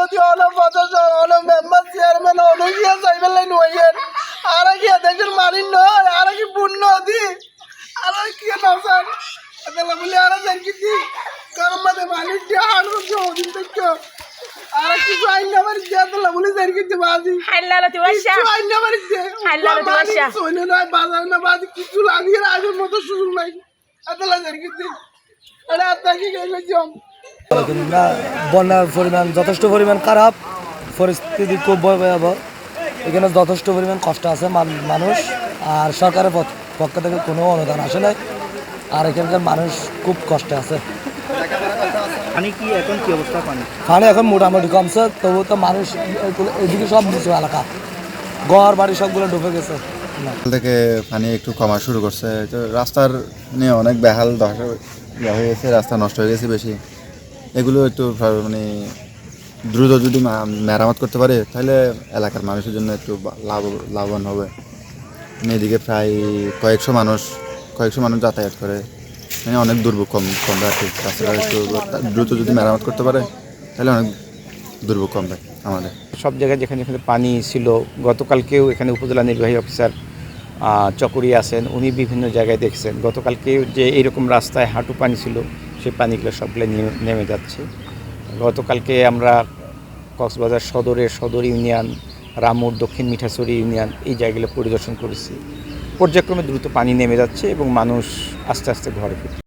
সভাপতি হলো প্রশাসন হলো মেম্বার চেয়ারম্যান হলো গিয়ে যাইবেন নইয়েন আর কি দেশের মানি নয় আর কি পূর্ণ দি আর কি নাসান তাহলে বলি আর দেন কি কারণ মানে মানুষ দিয়ে হাড় দিন দেখো আর কিছু আইন নামার দিয়ে তাহলে বলি দেন কি বাজি হাল্লালতি ওয়াশা আইন নামার দিয়ে হাল্লালতি ওয়াশা সোনে নয় বাজার না বাজি কিছু লাগিয়ে আগের মতো সুযোগ নাই তাহলে দেন কি আরে আপনাকে গেছিলাম বন্যার পরিমাণ যথেষ্ট পরিমাণ খারাপ পরিস্থিতি খুব ভয়াবহ এখানে যথেষ্ট পরিমাণ কষ্ট আছে মানুষ আর সরকারের পক্ষ থেকে কোনো অনুদান আসে নাই আর এখানকার মানুষ খুব কষ্টে আছে পানি কি এখন কি অবস্থা পানি এখন মোটামুটি কমছে তবু তো মানুষ এদিকে সব নিচু এলাকা ঘর বাড়ি সবগুলো ডুবে গেছে থেকে পানি একটু কমা শুরু করছে তো রাস্তার নিয়ে অনেক বেহাল দশা হয়ে গেছে রাস্তা নষ্ট হয়ে গেছে বেশি এগুলো একটু মানে দ্রুত যদি মেরামত করতে পারে তাহলে এলাকার মানুষের জন্য একটু লাভবান হবে এদিকে প্রায় কয়েকশো মানুষ যাতায়াত করে মানে অনেক দুর্ভোগ কমবে আর কি রাস্তাটা একটু দ্রুত যদি মেরামত করতে পারে তাহলে অনেক দুর্ভোগ কমবে আমাদের সব জায়গায় যেখানে যেখানে পানি ছিল গতকালকেও এখানে উপজেলা নির্বাহী অফিসার চকরি আছেন উনি বিভিন্ন জায়গায় দেখছেন গতকালকেও যে এইরকম রাস্তায় হাঁটু পানি ছিল সেই পানিগুলো সবগুলো নেমে যাচ্ছে গতকালকে আমরা কক্সবাজার সদর ইউনিয়ন রামুর দক্ষিণ মিঠাছড়ি ইউনিয়ন এই জায়গাগুলো পরিদর্শন করেছি পর্যায়ক্রমে দ্রুত পানি নেমে যাচ্ছে এবং মানুষ আস্তে আস্তে ঘরে ফিরছে